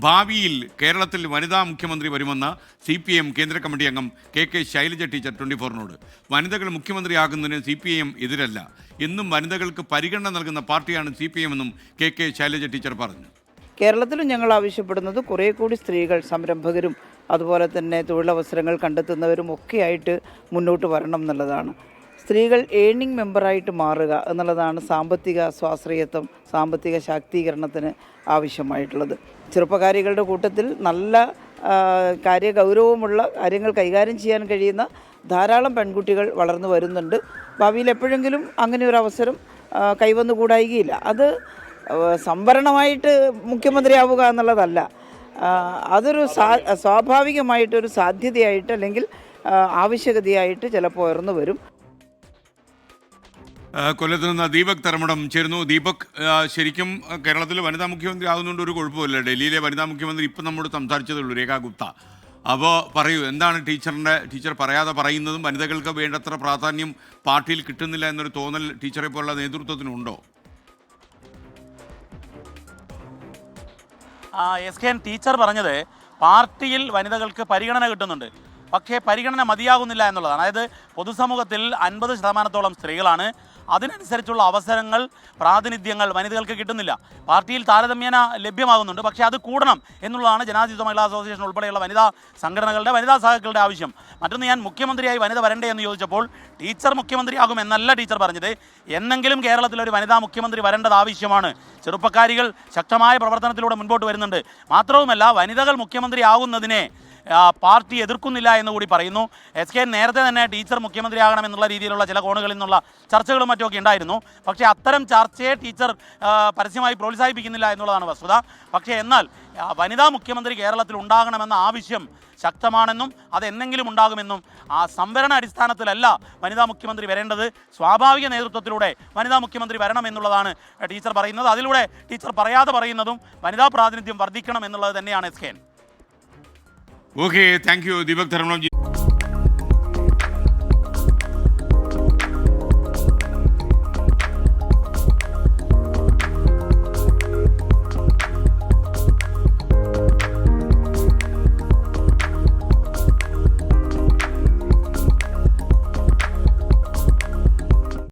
ഭാവിയിൽ കേരളത്തിൽ വനിതാ മുഖ്യമന്ത്രി വരുമെന്ന CPM കേന്ദ്ര കമ്മിറ്റി അംഗം KK ശൈലജ ടീച്ചർ 24നോട്. വനിതകൾ മുഖ്യമന്ത്രിയാകുന്നതിന് CPM എതിരല്ല. എന്നും വനിതകൾക്ക് പരിഗണന നൽകുന്ന പാർട്ടിയാണ് CPM എന്നും KK ശൈലജ ടീച്ചർ പറഞ്ഞു. കേരളത്തിലും ഞങ്ങൾ ആവശ്യപ്പെടുന്നത് കുറേ കൂടി സ്ത്രീകൾ സംരംഭകരും അതുപോലെ തന്നെ തൊഴിലവസരങ്ങൾ കണ്ടെത്തുന്നവരും ഒക്കെയായിട്ട് മുന്നോട്ട് വരണം എന്നുള്ളതാണ്. സ്ത്രീകൾ ഏണിംഗ് മെമ്പറായിട്ട് മാറുക എന്നുള്ളതാണ് സാമ്പത്തിക സ്വാശ്രയത്വം, സാമ്പത്തിക ശാക്തീകരണത്തിന് ആവശ്യമായിട്ടുള്ളത്. ചെറുപ്പക്കാരികളുടെ കൂട്ടത്തിൽ നല്ല കാര്യഗൗരവമുള്ള കാര്യങ്ങൾ കൈകാര്യം ചെയ്യാൻ കഴിയുന്ന ധാരാളം പെൺകുട്ടികൾ വളർന്നു വരുന്നുണ്ട്. ഭാവിയിൽ എപ്പോഴെങ്കിലും അങ്ങനെ ഒരു അവസരം കൈവന്നുകൂടായികയില്ല. അത് സംവരണമായിട്ട് മുഖ്യമന്ത്രിയാവുക എന്നുള്ളതല്ല, അതൊരു സ്വാഭാവികമായിട്ടൊരു സാധ്യതയായിട്ട് അല്ലെങ്കിൽ ആവശ്യകതയായിട്ട് ചിലപ്പോൾ ഉയർന്നു വരും. കൊല്ലത്ത് നിന്ന് ദീപക് തറമടം ചേരുന്നു. ദീപക്, ശരിക്കും കേരളത്തിൽ വനിതാ മുഖ്യമന്ത്രി ആകുന്നതുകൊണ്ട് ഒരു കുഴപ്പമില്ല. ഡൽഹിയിലെ വനിതാ മുഖ്യമന്ത്രി ഇപ്പം നമ്മോട് സംസാരിച്ചതേ ഉള്ളൂ, രേഖാ ഗുപ്ത. അപ്പോൾ പറയൂ, എന്താണ് ടീച്ചർ പറയാതെ പറയുന്നതും വനിതകൾക്ക് വേണ്ടത്ര പ്രാധാന്യം പാർട്ടിയിൽ കിട്ടുന്നില്ല എന്നൊരു തോന്നൽ ടീച്ചറെ പോലുള്ള നേതൃത്വത്തിനുണ്ടോ? SKN ടീച്ചർ പറഞ്ഞത് പാർട്ടിയിൽ വനിതകൾക്ക് പരിഗണന കിട്ടുന്നുണ്ട്, പക്ഷേ പരിഗണന മതിയാകുന്നില്ല എന്നുള്ളതാണ്. അതായത് പൊതുസമൂഹത്തിൽ 50% സ്ത്രീകളാണ്. അതിനനുസരിച്ചുള്ള അവസരങ്ങൾ, പ്രാതിനിധ്യങ്ങൾ വനിതകൾക്ക് കിട്ടുന്നില്ല. പാർട്ടിയിൽ താരതമ്യേന ലഭ്യമാകുന്നുണ്ട്, പക്ഷേ അത് കൂടണം എന്നുള്ളതാണ് ജനാധിപത്യ മഹിളാ അസോസിയേഷൻ ഉൾപ്പെടെയുള്ള വനിതാ സംഘടനകളുടെ, വനിതാ സഹാക്കളുടെ ആവശ്യം. മറ്റൊന്ന്, ഞാൻ മുഖ്യമന്ത്രിയായി വനിത വരണ്ടേ എന്ന് ചോദിച്ചപ്പോൾ ടീച്ചർ മുഖ്യമന്ത്രിയാകും എന്നല്ല ടീച്ചർ പറഞ്ഞത്. എന്നെങ്കിലും കേരളത്തിൽ ഒരു വനിതാ മുഖ്യമന്ത്രി വരേണ്ടത് ആവശ്യമാണ്. ചെറുപ്പക്കാരികൾ ശക്തമായ പ്രവർത്തനത്തിലൂടെ മുൻപോട്ട് വരുന്നുണ്ട്. മാത്രവുമല്ല, വനിതകൾ മുഖ്യമന്ത്രിയാകുന്നതിനെ പാർട്ടി എതിർക്കുന്നില്ല എന്ന് കൂടി പറയുന്നു. SKN നേരത്തെ തന്നെ ടീച്ചർ മുഖ്യമന്ത്രിയാകണമെന്നുള്ള രീതിയിലുള്ള ചില കോണുകളിൽ നിന്നുള്ള ചർച്ചകളും മറ്റുമൊക്കെ ഉണ്ടായിരുന്നു. പക്ഷേ അത്തരം ചർച്ചയെ ടീച്ചർ പരസ്യമായി പ്രോത്സാഹിപ്പിക്കുന്നില്ല എന്നുള്ളതാണ് വസ്തുത. പക്ഷേ എന്നാൽ വനിതാ മുഖ്യമന്ത്രി കേരളത്തിൽ ഉണ്ടാകണമെന്ന ആവശ്യം ശക്തമാണെന്നും അതെന്നെങ്കിലും ഉണ്ടാകുമെന്നും ആ സംവരണ അടിസ്ഥാനത്തിലല്ല വനിതാ മുഖ്യമന്ത്രി വരേണ്ടത്, സ്വാഭാവിക നേതൃത്വത്തിലൂടെ വനിതാ മുഖ്യമന്ത്രി വരണമെന്നുള്ളതാണ് ടീച്ചർ പറയുന്നത്. അതിലൂടെ ടീച്ചർ പറയാതെ പറയുന്നതും വനിതാ പ്രാതിനിധ്യം വർദ്ധിക്കണം എന്നുള്ളത് തന്നെയാണ് SKN. Okay, thank you Deepak ധർമ്മം.